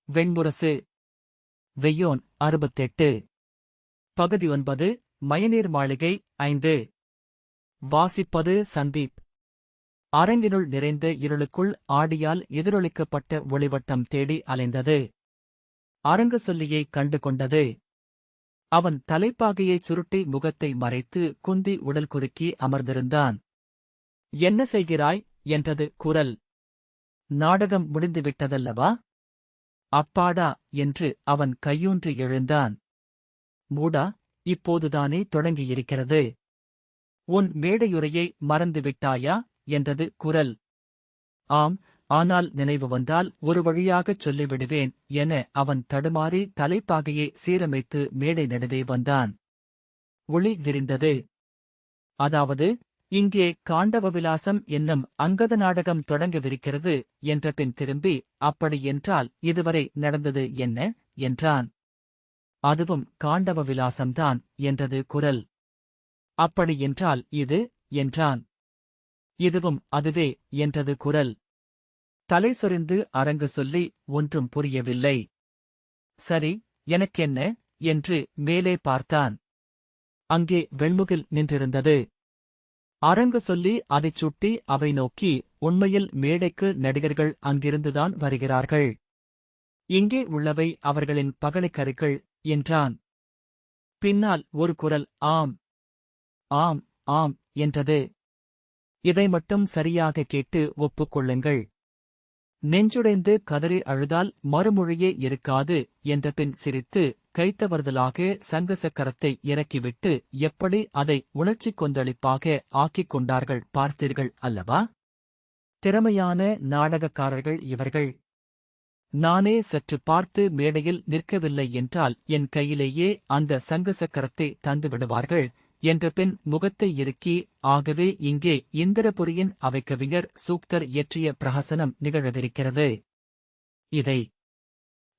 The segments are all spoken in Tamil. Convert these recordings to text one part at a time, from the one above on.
வெண்முரசு. வெய்யோன் 68. பகுதி 9. மயநீர் மாளிகை 5. வாசிப்பது சந்தீப். அரங்கினுள் நிறைந்த இருளுக்குள் ஆடியால் எதிரொலிக்கப்பட்ட ஒளிவட்டம் தேடி அலைந்தது. அரங்கு சொல்லியைக் கண்டு கொண்டது. அவன் தலைப்பாகையைச் சுருட்டி முகத்தை மறைத்து குந்தி உடல் குறுக்கி அமர்ந்திருந்தான். என்ன செய்கிறாய் என்றது குரல். நாடகம் முடிந்துவிட்டதல்லவா? அப்பாடா என்று அவன் கையூன்றி எழுந்தான். மூடா, இப்போதுதானே தொடங்கியிருக்கிறது. உன் மேடையுரையை மறந்துவிட்டாயா என்றது குரல். ஆம், ஆனால் நினைவு வந்தால் ஒரு வழியாகச் சொல்லிவிடுவேன் என அவன் தடுமாறி தலைப்பாகையை சீரமைத்து மேடை நடுவே வந்தான். ஒளி விரிந்தது. அதாவது, இங்கே காண்டவவிலாசம் என்னும் அங்கத நாடகம் தொடங்கவிருக்கிறது என்றபின் திரும்பி, அப்படியென்றால் இதுவரை நடந்தது என்ன என்றான். அதுவும் காண்டவவிலாசம்தான் என்றது குரல். அப்படியென்றால் இது என்றான். இதுவும் அதுவே என்றது குரல். தலை சொரிந்து அரங்கு சொல்லி ஒன்றும் புரியவில்லை. சரி, எனக்கென்ன என்று மேலே பார்த்தான். அங்கே வெண்முகில் நின்றிருந்தது. அரங்கு சொல்லி அதைச் சுட்டி அவை நோக்கி, உண்மையில் மேடைக்கு நடிகர்கள் அங்கிருந்துதான் வருகிறார்கள். இங்கே உள்ளவை அவர்களின் பகடைக்கருக்கள் என்றான். பின்னால் ஒரு குரல் ஆம் ஆம் ஆம் என்றது. இதை மட்டும் சரியாக கேட்டு ஒப்புக்கொள்ளுங்கள். நெஞ்சுடைந்து கதறி அழுதால் மறுமொழியே இருக்காது என்றபின் சிரித்து கைத்தவறுதலாக சங்கசக்கரத்தை இறக்கிவிட்டு எப்படி அதை உணர்ச்சி கொந்தளிப்பாக ஆக்கிக் கொண்டார்கள் பார்த்தீர்கள் அல்லவா? திறமையான நாடகக்காரர்கள் இவர்கள். நானே சற்று பார்த்து மேடையில் நிற்கவில்லை என்றால் என் கையிலேயே அந்த சங்கசக்கரத்தை தந்துவிடுவார்கள் என்றபின் முகத்தை இறுக்கி, ஆகவே இங்கே இந்திரபுரியின் அவைக்கவிஞர் சூக்தர் இயற்றிய பிரஹசனம் நிகழவிருக்கிறது. இதை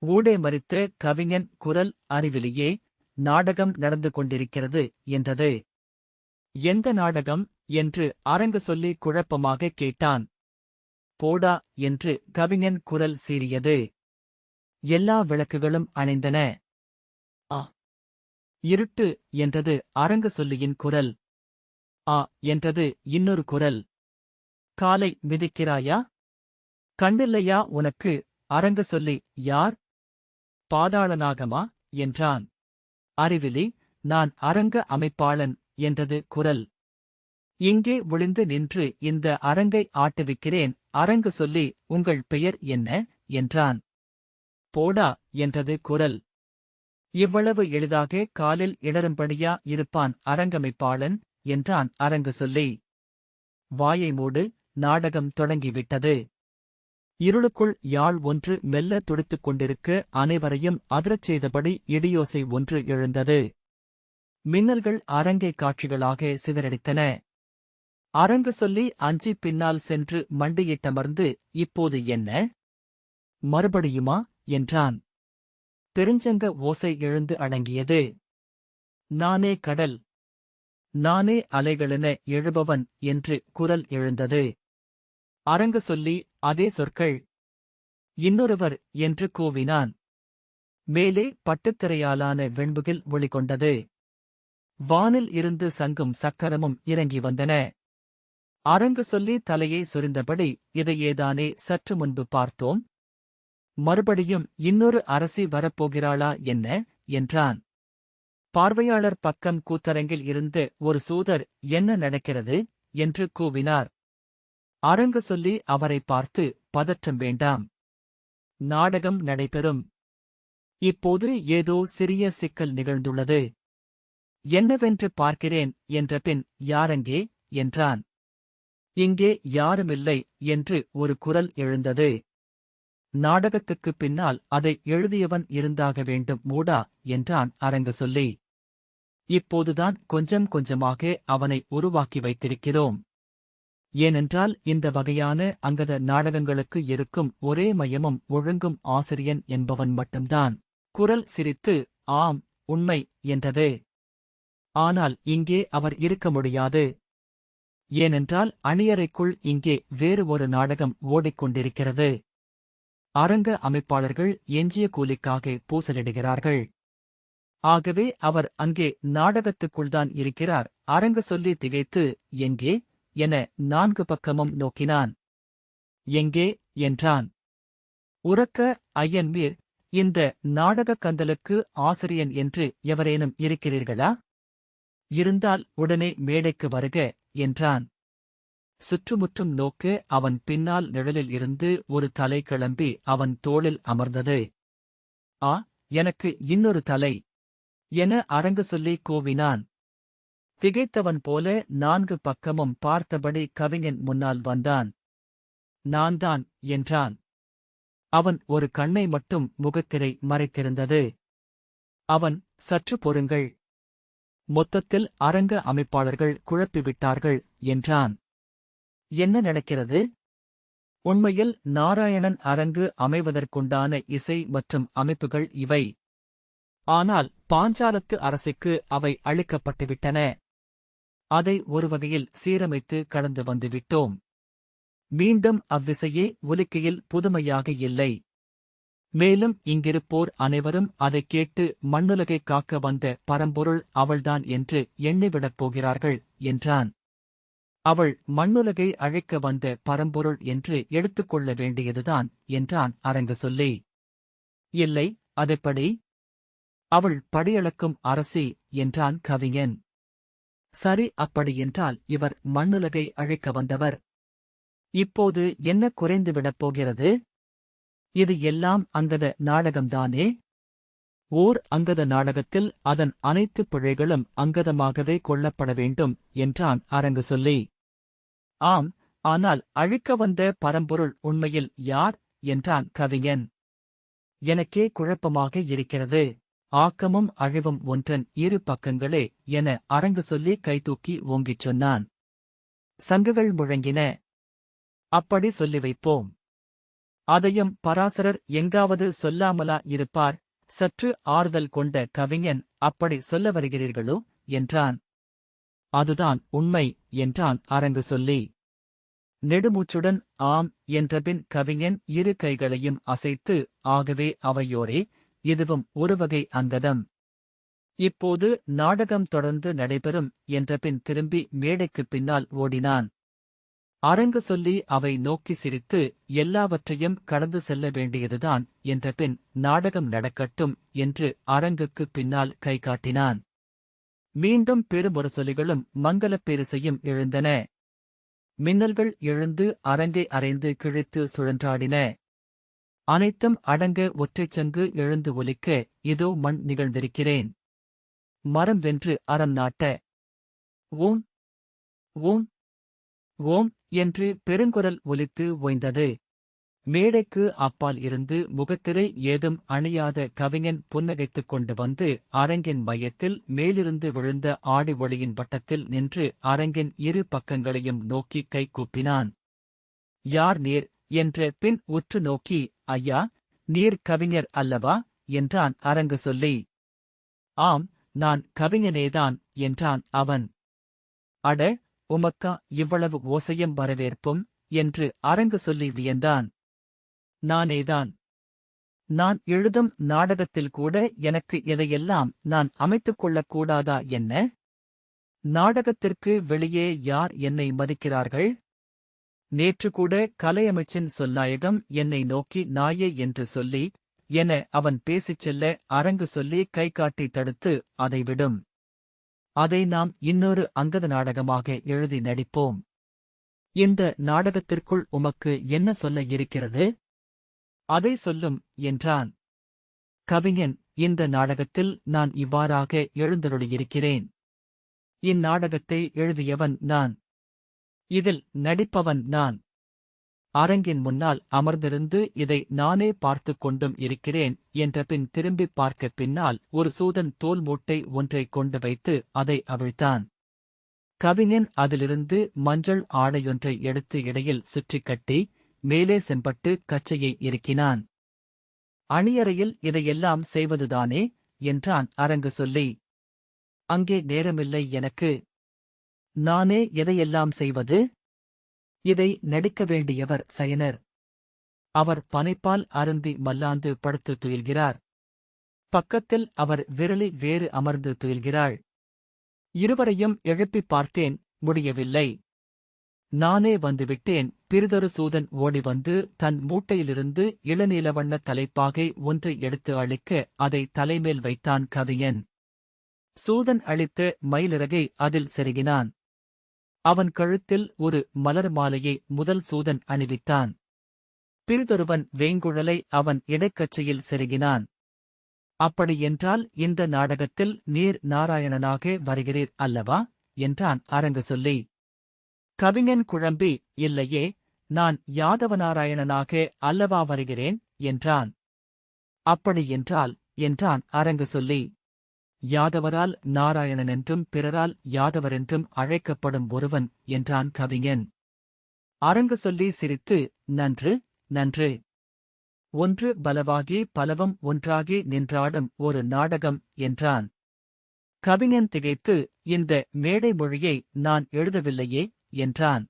ஊடே மறித்த கவிஞன் குரல் அறிவிலியே, நாடகம் நடந்து கொண்டிருக்கிறது என்றது. எந்த நாடகம் என்று அரங்கு சொல்லி குழப்பமாகக் கேட்டான். போடா என்று கவிஞன் குரல் சீறியது. எல்லா விளக்குகளும் அணைந்தன. ஆ, இருட்டு என்றது அரங்கு சொல்லியின் குரல். ஆ என்றது இன்னொரு குரல். காலை மிதிக்கிறாயா? கண்ணில்லையா உனக்கு? அரங்கு சொல்லி யார்? பாதாளநாகமா என்றான். அறிவிலி, நான் அரங்க அமைப்பாளன் என்றது குரல். இங்கே ஒளிந்து நின்று இந்த அரங்கை ஆட்டுவிக்கிறேன். அரங்கு சொல்லி, உங்கள் பெயர் என்ன என்றான். போடா என்றது குரல். இவ்வளவு எளிதாக காலில் இடரும்படியா இருப்பான் அரங்கமைப்பாளன் என்றான் அரங்கு சொல்லி. வாயை மூடு, நாடகம் தொடங்கிவிட்டது. இருளுக்குள் யாழ் ஒன்று மெல்ல துடித்துக் கொண்டிருக்க அனைவரையும் அதிரச் செய்தபடி இடியோசை ஒன்று எழுந்தது. மின்னல்கள் அரங்கை காட்சிகளாக சிதறடித்தன. அரங்கு சொல்லி அஞ்சி பின்னால் சென்று மண்டியிட்டமர்ந்து, இப்போது என்ன? மறுபடியுமா என்றான். பெருஞ்சங்க ஓசை எழுந்து அடங்கியது. நானே கடல், நானே அலைகளென எழுபவன் என்று குரல் எழுந்தது. அரங்கு சொல்லி அதே சொற்கள். இன்னொருவர் என்று கூவினான். மேலே பட்டுத்திரையாலான வெண்முகில் ஒளிகொண்டது. வானில் இருந்து சங்கும் சக்கரமும் இறங்கி வந்தன. அரங்கு சொல்லி தலையை சொரிந்தபடி, இதையேதானே சற்று முன்பு பார்த்தோம்? மறுபடியும் இன்னொரு அரசி வரப்போகிறாளா என்ன என்றான். பார்வையாளர் பக்கம் கூத்தரங்கில் இருந்து ஒரு சூதர், என்ன நடக்கிறது என்று கூவினார். அரங்கு சொல்லி அவரை பார்த்து, பதற்றம் வேண்டாம், நாடகம் நடைபெறும். இப்போது ஏதோ சிறிய சிக்கல் நிகழ்ந்துள்ளது. என்னவென்று பார்க்கிறேன் என்றபின், யாரங்கே என்றான். இங்கே யாருமில்லை என்று ஒரு குரல் எழுந்தது. நாடகத்துக்குப் பின்னால் அதை எழுதியவன் இருந்தாக வேண்டும் மூடா என்றான் அரங்கு சொல்லி. இப்போதுதான் கொஞ்சம் கொஞ்சமாக அவனை உருவாக்கி வைத்திருக்கிறோம். ஏனென்றால் இந்த வகையான அங்கத நாடகங்களுக்கு இருக்கும் ஒரே மையமும் ஒழுங்கும் ஆசிரியன் என்பவன் மட்டும்தான். குரல் சிரித்து, ஆம், உண்மை என்றது. ஆனால் இங்கே அவர் இருக்க முடியாது. ஏனென்றால் அணியறைக்குள் இங்கே வேறு ஒரு நாடகம் ஓடிக்கொண்டிருக்கிறது. அரங்க அமைப்பாளர்கள் எஞ்சிய கூலிக்காக பூசலிடுகிறார்கள். ஆகவே அவர் அங்கே நாடகத்துக்குள்தான் இருக்கிறார். அரங்க சொல்லி திகைத்து, எங்கே என 4 பக்கமும் நோக்கினான். எங்கே என்றான். உரக்க, ஐயன்மீர், இந்த நாடகக் கந்தலுக்கு ஆசிரியன் என்று எவரேனும் இருக்கிறீர்களா? இருந்தால் உடனே மேடைக்கு வருக என்றான். சுற்றுமுற்றும் நோக்க அவன் பின்னால் நிழலில் இருந்து ஒரு தலை கிளம்பி அவன் தோளில் அமர்ந்தது. ஆ, எனக்கு இன்னொரு தலை என அரங்கு சொல்லி கூவினான். திகைத்தவன் போல 4 பக்கமும் பார்த்தபடி கவிஞன் முன்னால் வந்தான். நான்தான் என்றான். அவன் ஒரு கண்ணை மட்டும் முகத்திரை மறைத்திருந்தது. அவன், சற்று பொறுங்கள். மொத்தத்தில் அரங்க அமைப்பாளர்கள் குழப்பிவிட்டார்கள் என்றான். என்ன நடக்கிறது? உண்மையில் நாராயணன் அரங்கு அமைவதற்குண்டான இசை மற்றும் அமைப்புகள் இவை. ஆனால் பாஞ்சாலத்து அரசுக்கு அவை அளிக்கப்பட்டுவிட்டன. அதை ஒரு வகையில் சீரமைத்து கடந்து வந்துவிட்டோம். மீண்டும் அவ்விசையே ஒலிக்கையில் புதுமையாக இல்லை. மேலும் இங்கிருப்போர் அனைவரும் அதைக் கேட்டு மண்ணுலகைக் காக்க வந்த பரம்பொருள் அவள்தான் என்று எண்ணிவிடப் போகிறார்கள் என்றான். அவள் மண்ணுலகை அழைக்க வந்த பரம்பொருள் என்று எடுத்துக்கொள்ள வேண்டியதுதான் என்றான் அரங்கு சொல்லி. இல்லை, அதெப்படி? அவள் படியளக்கும் அரசி என்றான் கவிஞன். சரி, அப்படியென்றால் இவர் மண்ணுலகை அழைக்க வந்தவர். இப்போது என்ன குறைந்துவிடப் போகிறது? இது எல்லாம் அங்கத நாடகம்தானே? ஓர் அங்கத நாடகத்தில் அதன் அனைத்து பிழைகளும் அங்கதமாகவே கொள்ளப்பட வேண்டும் என்றான் அரங்கு சொல்லி. ஆம், ஆனால் அழிக்க வந்த பரம்பொருள் உண்மையில் யார் என்றான் கவிஞன். எனக்கே குழப்பமாக இருக்கிறது. ஆக்கமும் அழிவும் ஒன்றன் 2 பக்கங்களே என அரங்கு சொல்லி கைதூக்கி ஓங்கிச் சொன்னான். சங்குகள் முழங்கின. அப்படி சொல்லி வைப்போம். அதையும் பராசரர் எங்காவது சொல்லாமலா இருப்பார்? சற்று ஆறுதல் கொண்ட கவிஞன், அப்படி சொல்ல வருகிறீர்களோ என்றான். அதுதான் உண்மை என்றான் அரங்கு சொல்லி. நெடுமூச்சுடன் ஆம் என்றபின் கவிஞன் 2 கைகளையும் அசைத்து, ஆகவே அவையோரே, இதுவும் ஒருவகை அங்கதம். இப்போது நாடகம் தொடர்ந்து நடைபெறும் என்றபின் திரும்பி மேடைக்குப் பின்னால் ஓடினான். அரங்கு சொல்லி அவை நோக்கி சிரித்து, எல்லாவற்றையும் கடந்து செல்ல வேண்டியதுதான் என்றபின் நாடகம் நடக்கட்டும் என்று அரங்குக்குப் பின்னால் கை காட்டினான். மீண்டும் பெருமுரசொலிகளும் மங்களப் பேரிசையும் எழுந்தன. மின்னல்கள் எழுந்து அரங்கை அரைந்து கிழித்து சுழன்றாடின. அனைத்தும் அடங்க ஒற்றைச்சங்கு எழுந்து ஒலிக்க, இதோ மண் நிகழ்ந்திருக்கிறேன். மரம் வென்று அறம் நாட்ட. ஓம் ஓம் ஓம் என்று பெருங்குரல் ஒலித்து ஓய்ந்தது. மேடைக்கு அப்பால் இருந்து முகத்திரை ஏதும் அணியாத கவிஞன் புன்னகைத்துக் கொண்டு வந்து அரங்கின் மையத்தில் மேலிருந்து விழுந்த ஆடி ஒளியின் வட்டத்தில் நின்று அரங்கின் 2 பக்கங்களையும் நோக்கி கை கூப்பினான். யார் நீர் என்ற பின் உற்று நோக்கி, ஐயா, நீர் கவிஞர் அல்லவா என்றான் அரங்கு சொல்லி. ஆம், நான் கவிஞனேதான் என்றான் அவன். அட, உமக்கா இவ்வளவு ஓசையும் வரவேற்பும் என்று அரங்கு சொல்லி வியந்தான். நானேதான். நான் எழுதும் நாடகத்தில் கூட எனக்கு எதையெல்லாம் நான் அமைத்துக் கொள்ளக் கூடாதா என்ன? நாடகத்திற்கு வெளியே யார் என்னை மதிக்கிறார்கள்? நேற்று கூட கலையமைச்சின் சொல்லாயகம் என்னை நோக்கி நாயே என்று சொல்லி என அவன் பேசிச் செல்ல அரங்கு சொல்லி கை காட்டி தடுத்து, அதை விடும். அதை நாம் இன்னொரு அங்கத நாடகமாக எழுதி நடிப்போம். இந்த நாடகத்திற்குள் உமக்கு என்ன சொல்ல இருக்கிறது? அதை சொல்லும் என்றான். கவிஞன், இந்த நாடகத்தில் நான் இவ்வாறாக எழுந்தருளியிருக்கிறேன். இந்நாடகத்தை எழுதியவன் நான். இதில் நடிப்பவன் நான். அரங்கின் முன்னால் அமர்ந்திருந்து இதை நானே பார்த்துக் கொண்டும் இருக்கிறேன் என்றபின் திரும்பிப் பார்க்க பின்னால் ஒரு சூதன் தோல் மூட்டை ஒன்றைக் கொண்டு வைத்து அதை அவிழ்த்தான். கவிஞன் அதிலிருந்து மஞ்சள் ஆடையொன்றை எடுத்து இடையில் சுற்றிக் கட்டி மேலே செம்பட்டு கச்சையை இறுக்கினான். அணியறையில் இதையெல்லாம் செய்வதுதானே என்றான் அரங்கு சொல்லி. அங்கே நேரமில்லை எனக்கு. நானே எதையெல்லாம் செய்வது? இதை நடிக்க வேண்டியவர் சயனர். அவர் பனைப்பால் அருந்தி மல்லாந்து படுத்து துயில்கிறார். பக்கத்தில் அவர் விரலி வேறு அமர்ந்து துயில்கிறாள். இருவரையும் எழுப்பிப் பார்த்தேன், முடியவில்லை. நானே வந்துவிட்டேன். பிறிதொரு சூதன் ஓடி வந்து தன் மூட்டையிலிருந்து இளநீலவண்ண தலைப்பாகை ஒன்றை எடுத்து அளிக்க அதை தலைமேல் வைத்தான் கவிஞன். சூதன் அளித்த மயிலிறகை அதில் செருகினான். அவன் கழுத்தில் ஒரு மலர் மாலையை முதல் சூதன் அணிவித்தான். பிறிதொருவன் வேங்குழலை அவன் இடைக்கச்சையில் செருகினான். அப்படியென்றால் இந்த நாடகத்தில் நீர் நாராயணனாக வருகிறீர் அல்லவா? என்றான் அரங்கு சொல்லி. கவிஞன் குழம்பி, இல்லையே, நான் யாதவநாராயணனாக அல்லவா வருகிறேன் என்றான். அப்படியென்றால் என்றான் அரங்கு சொல்லி. யாதவரால் நாராயணனென்றும் பிறரால் யாதவரென்றும் அழைக்கப்படும் ஒருவன் என்றான் கவிஞன். அரங்கு சொல்லி சிரித்து, நன்று நன்று. ஒன்று பலவாகி பலவும் ஒன்றாகி நின்றாடும் ஒரு நாடகம் என்றான். கவிஞன் திகைத்து, இந்த மேடை மொழியை நான் எழுதவில்லையே என்றான்.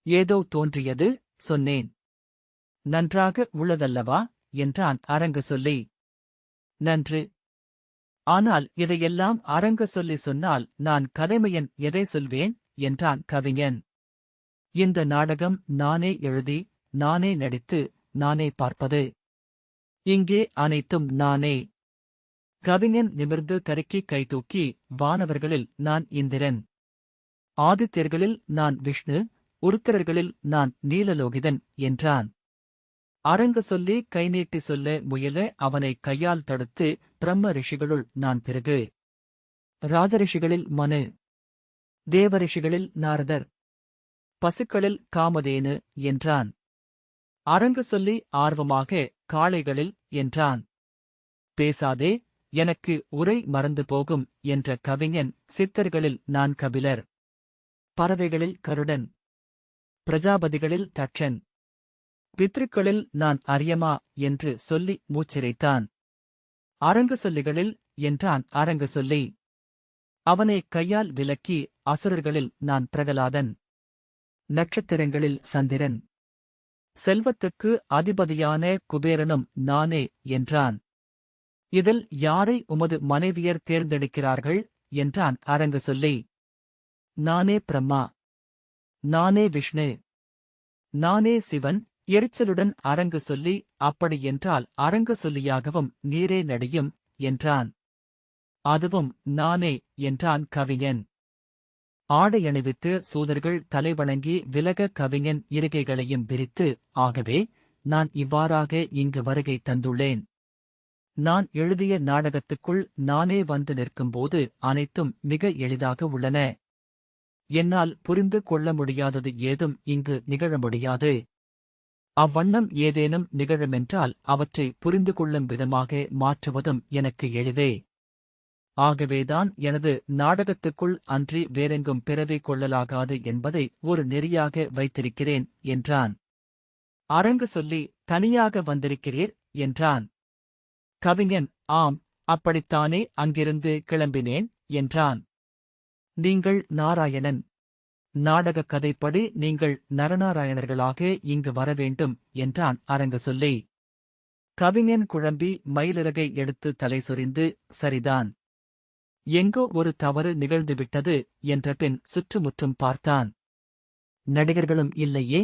ஏதோ தோன்றியது, சொன்னேன். நன்றாக உள்ளதல்லவா என்றான் அரங்கு சொல்லி. நன்று. ஆனால் இதையெல்லாம் அரங்கு சொல்லி சொன்னால் நான் கதைமையன் எதை சொல்வேன் என்றான் கவிஞன். இந்த நாடகம் நானே எழுதி, நானே நடித்து, நானே பார்ப்பது. இங்கே அனைத்தும் நானே. கவிஞன் நிமிர்ந்து தருக்கி கைதூக்கி, வானவர்களில் நான் இந்திரன். ஆதித்யர்களில் நான் விஷ்ணு, உருத்திரர்களில் நான் நீலலோகிதன் என்றான். அரங்கு சொல்லி கை நீட்டி சொல்ல முயல அவனை கையால் தடுத்து, பிரம்ம ரிஷிகளுள் நான் பிறகு. ராஜரிஷிகளில் மனு. தேவரிஷிகளில் நாரதர். பசுக்களில் காமதேனு என்றான். அரங்கு சொல்லி ஆர்வமாக, காளைகளில் என்றான். பேசாதே, எனக்கு உரை மறந்து போகும் என்ற கவிஞன், சித்தர்களில் நான் கபிலர். பறவைகளில் கருடன். பிரஜாபதிகளில் தட்சன். பித்ருக்களில் நான் அரியமா என்று சொல்லி மூச்சிரைத்தான். அரங்கு சொல்லிகளில் என்றான் அரங்கு சொல்லி. அவனை கையால் விலக்கி, அசுரர்களில் நான் பிரகலாதன். நட்சத்திரங்களில் சந்திரன். செல்வத்துக்கு அதிபதியான குபேரனும் நானே என்றான். இதில் யாரை உமது மனைவியர் தேர்ந்தெடுக்கிறார்கள் என்றான் அரங்கு சொல்லி. நானே பிரம்மா. நானே விஷ்ணு. நானே சிவன். எரிச்சலுடன் அரங்கு சொல்லி, அப்படியென்றால் அரங்கு சொல்லியாகவும் நீரே நடியும் என்றான். அதுவும் நானே என்றான் கவிஞன். ஆடையணிவித்து சூதர்கள் தலைவணங்கி விலக கவிஞன் இருகைகளையும் விரித்து, ஆகவே நான் இவ்வாறாக இங்கு வருகை தந்துள்ளேன். நான் எழுதிய நாடகத்துக்குள் நானே வந்து நிற்கும்போது அனைத்தும் மிக எளிதாக உள்ளன. என்னால் புரிந்து கொள்ள முடியாதது ஏதும் இங்கு நிகழ முடியாது. அவ்வண்ணம் ஏதேனும் நிகழுமென்றால் அவற்றை புரிந்து கொள்ளும் விதமாக மாற்றுவதும் எனக்கு எளிதே. ஆகவேதான் எனது நாடகத்துக்குள் அன்றி வேறெங்கும் பிறவி கொள்ளலாகாது என்பதை ஒரு நெறியாக வைத்திருக்கிறேன் என்றான். அரங்கு சொல்லி, தனியாக வந்திருக்கிறீர் என்றான். கவிஞன், ஆம், அப்படித்தானே அங்கிருந்து கிளம்பினேன் என்றான். நீங்கள் நாராயணன். நாடகக் கதைப்படி நீங்கள் நரநாராயணர்களாக இங்கு வரவேண்டும் என்றான் அரங்கு சொல்லி. கவிஞன் குழம்பி மயிலிறகை எடுத்து தலை சொரிந்து, சரிதான். எங்கோ ஒரு தவறு நிகழ்ந்துவிட்டது என்ற பின் சுற்றுமுற்றும் பார்த்தான். நடிகர்களும் இல்லையே.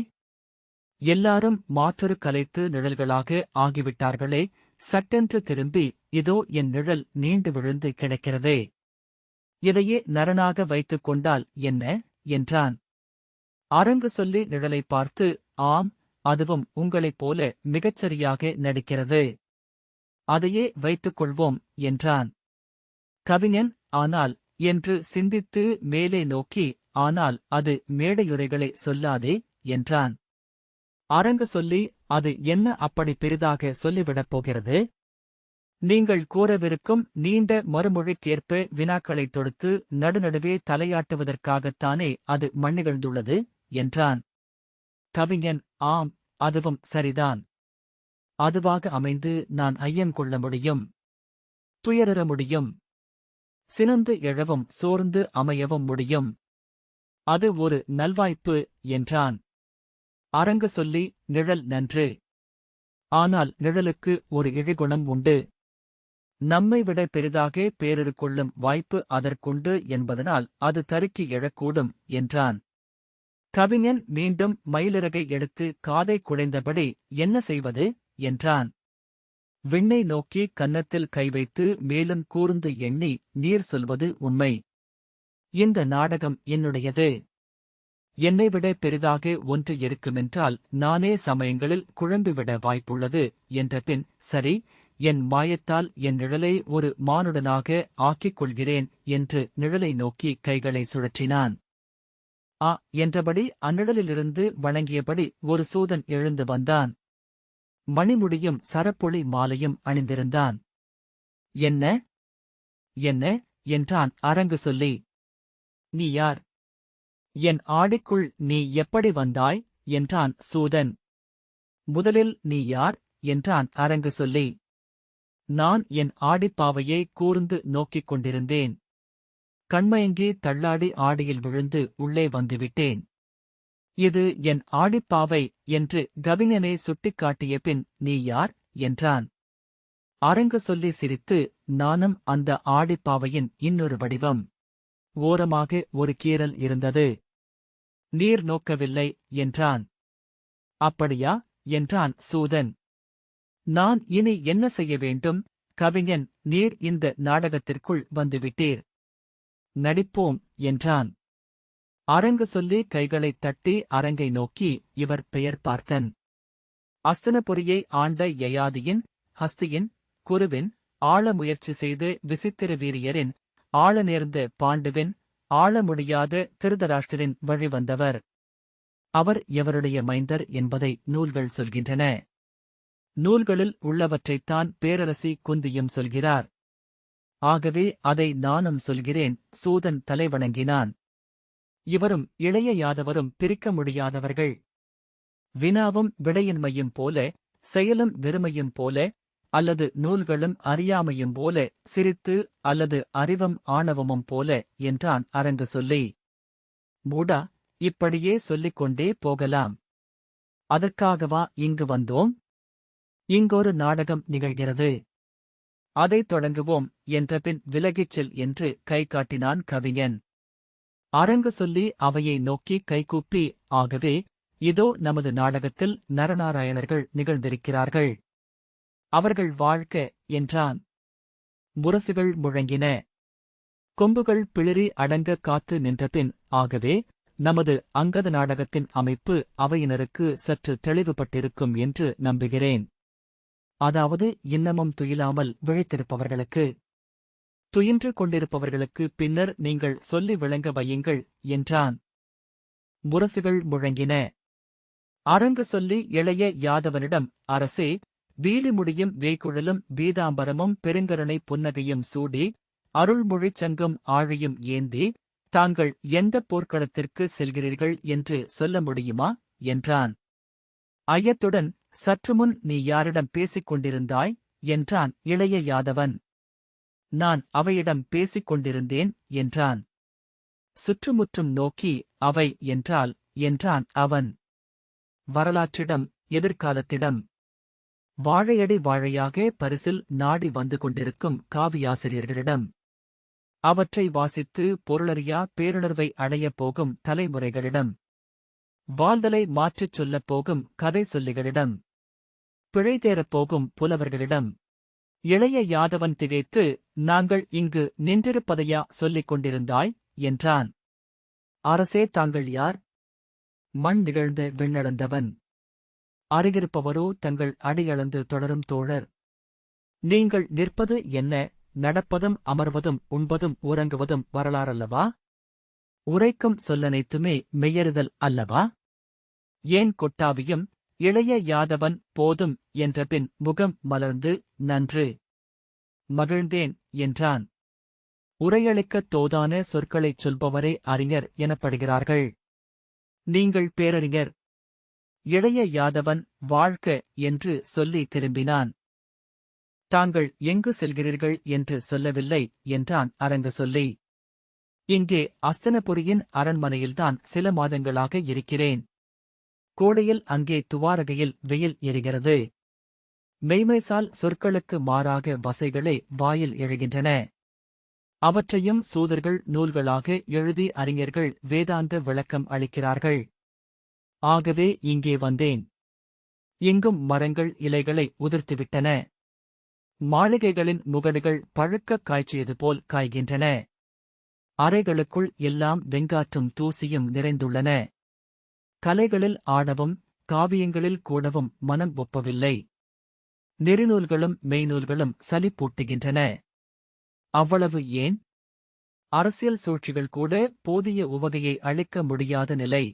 எல்லாரும் மாற்றொரு கலைத்து நிழல்களாக ஆகிவிட்டார்களே. சட்டென்று திரும்பி, இதோ என் நிழல் நீண்டு விழுந்து கிடக்கிறதே. இதையே நரனாக வைத்துக் கொண்டால் என்ன என்றான். அரங்கு சொல்லி நிழலை பார்த்து, ஆம், அதுவும் உங்களைப் போல மிகச்சரியாக நடிக்கிறது. அதையே வைத்துக் கொள்வோம் என்றான். கவிஞன், ஆனால் என்று சிந்தித்து மேலே நோக்கி, ஆனால் அது மேடையுரைகளை சொல்லாதே என்றான். அரங்கு சொல்லி, அது என்ன அப்படி பெரிதாக சொல்லிவிடப் போகிறது? நீங்கள் கூறவிருக்கும் நீண்ட மறுமொழிக்கேற்ப வினாக்களைத் தொடுத்து நடுநடுவே தலையாட்டுவதற்காகத்தானே அது மண்ணிகழ்ந்துள்ளது என்றான். கவிஞன், ஆம், அதுவும் சரிதான். அதுவாக அமைந்து நான் ஐயங்கொள்ள முடியும். துயரற முடியும். சினந்து எழவும் சோர்ந்து அமையவும் முடியும். அது ஒரு நல்வாய்ப்பு என்றான். அரங்கு சொல்லி, நிழல் நன்று. ஆனால் நிழலுக்கு ஒரு இழிகுணம் உண்டு. நம்மை விட பெரிதாக பேரிரு கொள்ளும் வாய்ப்பு அதற்குண்டு என்பதனால் அது தருக்கி எழக்கூடும் என்றான். கவிஞன் மீண்டும் மயிலிறகை எடுத்து காதை குடைந்தபடி என்ன செய்வது என்றான். விண்ணை நோக்கி கன்னத்தில் கை வைத்து மேலும் கூர்ந்து எண்ணி நீர் சொல்வது உண்மை. இந்த நாடகம் என்னுடையது. என்னைவிட பெரிதாக ஒன்று இருக்குமென்றால் நானே சமயங்களில் குழம்பிவிட வாய்ப்புள்ளது என்றபின், சரி, என் மாயத்தால் என் நிழலை ஒரு மானுடனாக ஆக்கிக் கொள்கிறேன் என்று நிழலை நோக்கி கைகளை சுழற்றினான். என்றபடி அந்நிழலிலிருந்து வணங்கியபடி ஒரு சூதன் எழுந்து வந்தான். மணிமுடியும் சரப்பொளி மாலையும் அணிந்திருந்தான். என்ன என்ன என்றான் அரங்கு சொல்லி. நீ யார்? என் ஆடிக்குள் நீ எப்படி வந்தாய் என்றான் சூதன். முதலில் நீ யார் என்றான் அரங்கு சொல்லி. நான் என் ஆடிப்பாவையை கூர்ந்து நோக்கிக் கொண்டிருந்தேன். கண்மயங்கி தள்ளாடி ஆடியில் விழுந்து உள்ளே வந்துவிட்டேன். இது என் ஆடிப்பாவை என்று கவிஞனை சுட்டிக்காட்டிய பின் நீ யார் என்றான். அரங்கு சொல்லி சிரித்து, நானும் அந்த ஆடிப்பாவையின் இன்னொரு வடிவம். ஓரமாக ஒரு கீறல் இருந்தது. நீர் நோக்கவில்லை என்றான். அப்படியா என்றான் சூதன். நான் இனி என்ன செய்ய வேண்டும்? கவிஞன், நீர் இந்த நாடகத்திற்குள் வந்துவிட்டீர். நடிப்போம் என்றான். அரங்கு சொல்லி கைகளைத் தட்டி அரங்கை நோக்கி, இவர் பெயர் பார்த்தன். அஸ்தினபுரியை ஆண்ட யயாதியின், ஹஸ்தியின், குருவின், ஆள முயற்சி செய்து விசித்திர வீரியரின், ஆள நேர்ந்த பாண்டுவின், ஆள முடியாத திருதராஷ்டிரின் வழிவந்தவர். அவர் எவருடைய மைந்தர் என்பதை நூல்கள் சொல்கின்றன. நூல்களில் உள்ளவற்றைத்தான் பேரரசி குந்தியும் சொல்கிறார். ஆகவே அதை நானும் சொல்கிறேன். சூதன் தலைவணங்கினான். இவரும் இளைய யாதவரும் பிரிக்க முடியாதவர்கள். வினாவும் விடையின்மையும் போல, செயலும் வெறுமையும் போல, அல்லது நூல்களும் அறியாமையும் போல, சிரித்து அல்லது அறிவும் ஆணவமும் போல என்றான் அரங்கு சொல்லி. மூடா, இப்படியே சொல்லிக் கொண்டே போகலாம். அதற்காகவா இங்கு வந்தோம்? இங்கொரு நாடகம் நிகழ்கிறது. அதைத் தொடங்குவோம் என்றபின் விலகிச் செல் என்று கை காட்டினான் கவிஞன். அரங்கு சொல்லி அவையை நோக்கி கைகூப்பி, ஆகவே இதோ நமது நாடகத்தில் நரநாராயணர்கள் நிகழ்ந்திருக்கிறார்கள். அவர்கள் வாழ்க என்றான். முரசுகள் முழங்கின. கொம்புகள் பிளிரி அடங்க காத்து நின்றபின், ஆகவே நமது அங்கத நாடகத்தின் அமைப்பு அவையினருக்கு சற்று தெளிவுபட்டிருக்கும் என்று நம்புகிறேன். அதாவது இன்னமும் துயிலாமல் விழித்திருப்பவர்களுக்கு. துயின்று கொண்டிருப்பவர்களுக்கு பின்னர் நீங்கள் சொல்லி விளங்க வையுங்கள் என்றான். முரசுகள் முழங்கின. அரங்கு சொல்லி இளைய யாதவனிடம், அரசே, வீலி முடியும் வேய்குழலும் பீதாம்பரமும் பெருங்கருணை புன்னகையும் சூடி, அருள்மொழிச் சங்கும் ஆழியும் ஏந்தி, தாங்கள் எந்தப் போர்க்களத்திற்கு செல்கிறீர்கள் என்று சொல்ல முடியுமா என்றான். ஐயத்துடன், சற்றுமுன் நீ யாரிடம் பேசிக் கொண்டிருந்தாய் என்றான் இளைய யாதவன். நான் அவையிடம் பேசிக் கொண்டிருந்தேன் என்றான். சுற்றுமுற்றும் நோக்கி, அவை என்றான் அவன். வரலாற்றிடம், எதிர்காலத்திடம். வாழையடி வாழையாக பரிசில் நாடி வந்து கொண்டிருக்கும் காவியாசிரியர்களிடம். அவற்றை வாசித்து பொருளறியா பேருணர்வை அடையப் போகும் தலைமுறைகளிடம். வாழ்தலை மாற்றிச் சொல்லப் போகும் கதை சொல்லிகளிடம். பிழைதேரப் போகும் புலவர்களிடம். இளைய யாதவன் திகைத்து, நாங்கள் இங்கு நின்றிருப்பதையா சொல்லிக் கொண்டிருந்தாய் என்றான். அரசே, தாங்கள் யார்? மண் நிகழ்ந்த விண்ணளந்தவன். அருகிருப்பவரோ தங்கள் அடியளந்து தொடரும் தோழர். நீங்கள் நிற்பது என்ன? நடப்பதும் அமர்வதும் உண்பதும் உறங்குவதும் வரலாறல்லவா? உரைக்கும் சொல்லனைத்துமே மெய்யறிதல் அல்லவா? ஏன் கொட்டாவியும்? இளைய யாதவன் போதும் என்றபின் முகம் மலர்ந்து, நன்று, மகிழ்ந்தேன் என்றான். உரையளிக்கத் தோதான சொற்களைச் சொல்பவரே அறிஞர் எனப்படுகிறார்கள். நீங்கள் பேரறிஞர். இளைய யாதவன் வாழ்க என்று சொல்லி திரும்பினான். தாங்கள் எங்கு செல்கிறீர்கள் என்று சொல்லவில்லை என்றான் அரங்கு சொல்லி. இங்கே அஸ்தினபுரியின் அரண்மனையில்தான் சில மாதங்களாக இருக்கிறேன். கோடையில் அங்கே துவாரகையில் வெயில் எரிகிறது. மெய்மைசால் சொற்களுக்கு மாறாக வசைகளே வாயில் எழுகின்றன. அவற்றையும் சூதர்கள் நூல்களாக எழுதி அறிஞர்கள் வேதாந்த விளக்கம் அளிக்கிறார்கள். ஆகவே இங்கே வந்தேன். இங்கும் மரங்கள் இலைகளை உதிர்த்துவிட்டன. மாளிகைகளின் முகடுகள் பழுக்கக் காய்ச்சியது போல் காய்கின்றன. அறைகளுக்குள் எல்லாம் வெங்காற்றும் தூசியும் நிறைந்துள்ளன. கலைகளில் ஆடவும் காவியங்களில் கூடவும் மனம் ஒப்பவில்லை. நெறிநூல்களும் மெய்நூல்களும் சலிப்பூட்டுகின்றன. அவ்வளவு ஏன்? அரசியல் சூழ்ச்சிகள் கூட போதிய உவகையை அளிக்க முடியாத நிலை.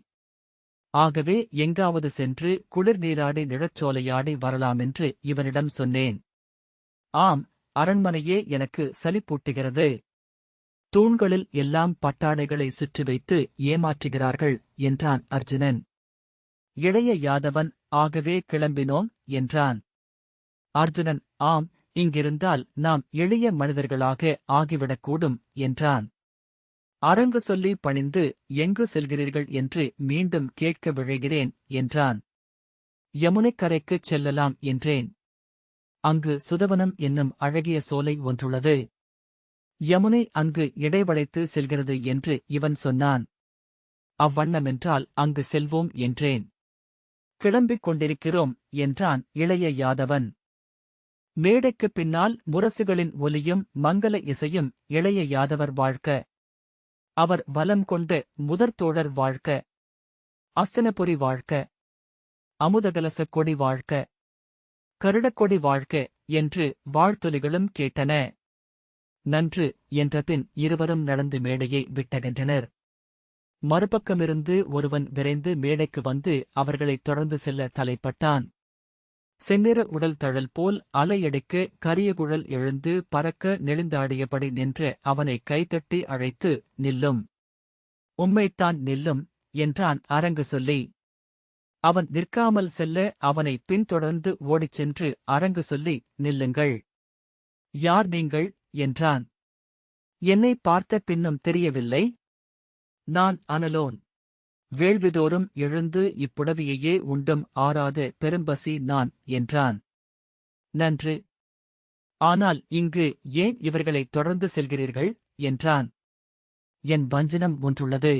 ஆகவே எங்காவது சென்று குளிர் நீராடி நிழற்சோலையாடி வரலாமென்று இவனிடம் சொன்னேன். ஆம், அரண்மனையே எனக்கு சலிப்பூட்டுகிறது. தூண்களில் எல்லாம் பட்டாடைகளை சுற்றி வைத்து ஏமாற்றுகிறார்கள் என்றான் அர்ஜுனன். இளைய யாதவன் ஆகவே கிளம்பினோம் என்றான். அர்ஜுனன் ஆம், இங்கிருந்தால் நாம் எளிய மனிதர்களாக ஆகிவிடக்கூடும் என்றான். அரங்கு சொல்லி பணிந்து எங்கு செல்கிறீர்கள் என்று மீண்டும் கேட்க விழைகிறேன் என்றான். யமுனைக்கரைக்குச் செல்லலாம் என்றேன். அங்கு சுதவனம் என்னும் அழகிய சோலை ஒன்றுள்ளது. யமுனை அங்கு இடைவளைத்து செல்கிறது என்று இவன் சொன்னான். அவ்வண்ணமென்றால் அங்கு செல்வோம் என்றேன். கிளம்பிக் கொண்டிருக்கிறோம் என்றான் இளைய யாதவன். மேடைக்குப் பின்னால் முரசுகளின் ஒலியும் மங்கள இசையும் இளைய யாதவர் வாழ்க்க. அவர் வலம் கொண்ட முதற்தோழர் வாழ்க்க. அஸ்தனபுரி வாழ்க்க. அமுதகலசக் கொடி வாழ்க்க. கருடக்கொடி வாழ்க்க என்று வாழ்த்தொலிகளும் கேட்டன. நன்று என்றபின் இருவரும் நடந்து மேடையை விட்டகன்றனர். மறுபக்கமிருந்து ஒருவன் விரைந்து மேடைக்கு வந்து அவர்களைத் தொடர்ந்து செல்ல தலைப்பட்டான். செந்நிற உடல் தழல் போல் அலையடிக்க கரியகுழல் எழுந்து பறக்க நெளிந்தாடியபடி நின்ற அவனை கைதட்டி அழைத்து, நில்லும். உம்மைத்தான் நில்லும் என்றான் அரங்கு சொல்லி. அவன் நிற்காமல் செல்ல அவனை பின்தொடர்ந்து ஓடிச் சென்று அரங்கு சொல்லி, நில்லுங்கள். யார் நீங்கள் என்றான். என்னை பார்த்த பின்னும் தெரியவில்லை? நான் அனலோன். வேள்விதோறும் எழுந்து இப்புடவையையே உண்டும் ஆறாத பெரும்பசி நான் என்றான். நன்று. ஆனால் இங்கு ஏன் இவர்களைத் தொடர்ந்து செல்கிறீர்கள் என்றான். என் வஞ்சனம் ஒன்றுள்ளது.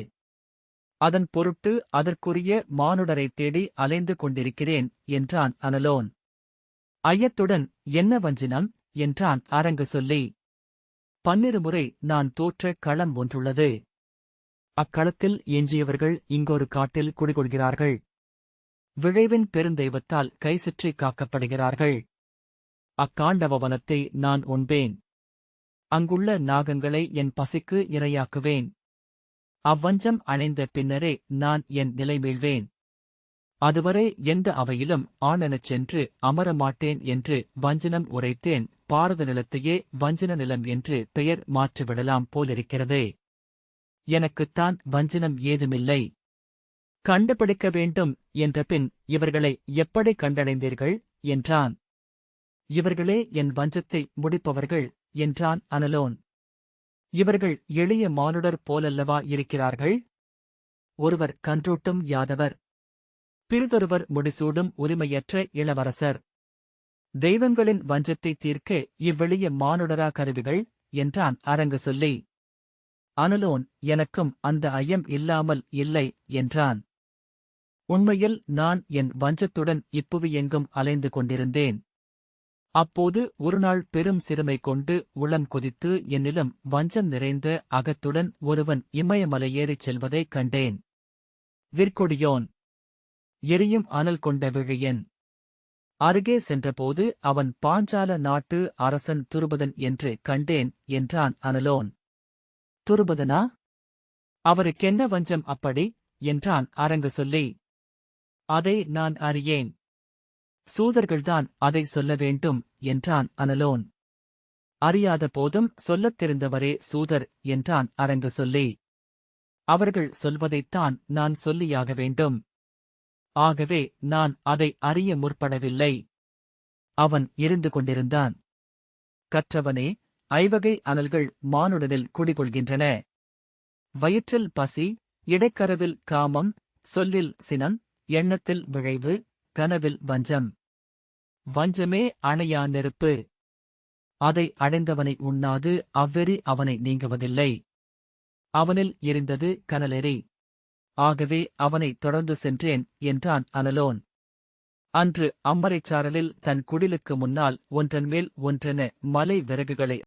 அதன் பொருட்டு அதற்குரிய மானுடரைத் தேடி அலைந்து கொண்டிருக்கிறேன் என்றான் அனலோன். ஐயத்துடன் என்ன வஞ்சினம் என்றான் அரங்கு சொல்லி. 12 முறை நான் தோற்ற களம் ஒன்றுள்ளது. அக்களத்தில் எஞ்சியவர்கள் இங்கொரு காட்டில் குடிகொள்கிறார்கள். விழைவின் பெருந்தெய்வத்தால் கைசுற்றி காக்கப்படுகிறார்கள். அக்காண்டவவனத்தை நான் உண்பேன். அங்குள்ள நாகங்களை என் பசிக்கு இரையாக்குவேன். அவ்வஞ்சம் அணைந்த பின்னரே நான் என் நிலை மீள்வேன். அதுவரை எந்த அவையிலும் ஆணெனச் சென்று அமரமாட்டேன் என்று வஞ்சனம் உரைத்தேன். பாரத நிலத்தையே வஞ்சன நிலம் என்று பெயர் மாற்றிவிடலாம் போலிருக்கிறதே. எனக்குத்தான் வஞ்சனம் ஏதுமில்லை. கண்டுபிடிக்க வேண்டும் என்றபின் இவர்களை எப்படி கண்டடைந்தீர்கள் என்றான். இவர்களே என் வஞ்சத்தை முடிப்பவர்கள் என்றான் அனலோன். இவர்கள் எளிய மானுடர் போலல்லவா இருக்கிறார்கள்? ஒருவர் கன்றூட்டும் யாதவர், பிறிதொருவர் முடிசூடும் உரிமையற்ற இளவரசர். தெய்வங்களின் வஞ்சத்தை தீர்க்க இவ்வெளிய மானுடரா கருவிகள் என்றான் அரங்கு சொல்லி. அனலோன் எனக்கும் அந்த ஐயம் இல்லாமல் இல்லை என்றான். உண்மையில் நான் என் வஞ்சத்துடன் இப்புவி எங்கும் அலைந்து கொண்டிருந்தேன். அப்போது ஒருநாள் பெரும் சிறுமை கொண்டு உளம் கொதித்து என்னிலும் வஞ்சம் நிறைந்த அகத்துடன் ஒருவன் இமயமலையேறிச் செல்வதைக் கண்டேன். விற்கொடியோன், எரியும் அனல் கொண்ட விழியன். அருகே சென்றபோது அவன் பாஞ்சால நாட்டு அரசன் துருபதன் என்று கண்டேன் என்றான் அனலோன். துருபதனா? அவருக்கென்ன வஞ்சம் அப்படி என்றான் அரங்கு சொல்லி. அதை நான் அறியேன். சூதர்கள்தான் அதை சொல்ல வேண்டும் என்றான் அனலோன். அறியாத போதும் சொல்லத் தெரிந்தவரே சூதர் என்றான் அரங்கு சொல்லி. அவர்கள் சொல்வதைத்தான் நான் சொல்லியாக வேண்டும். ஆகவே நான் அதை அறிய முற்படவில்லை. அவன் இருந்து கொண்டிருந்தான். கற்றவனே, ஐவகை அனல்கள் மானுடனில் குடிகொள்கின்றன. வயிற்றில் பசி, இடைக்கரவில் காமம், சொல்லில் சினம், எண்ணத்தில் விழைவு, கனவில் வஞ்சம். வஞ்சமே அணையா நெருப்பு. அதை அடைந்தவனை உண்ணாது அவ்வெறி அவனை நீங்குவதில்லை. அவனில் எரிந்தது கனலெறி. ஆகவே அவனை தொடர்ந்து சென்றேன் என்றான் அனலோன். அன்று அம்மரைச்சாரலில் தன் குடிலுக்கு முன்னால் ஒன்றன்மேல் ஒன்றென மலை விறகுகளை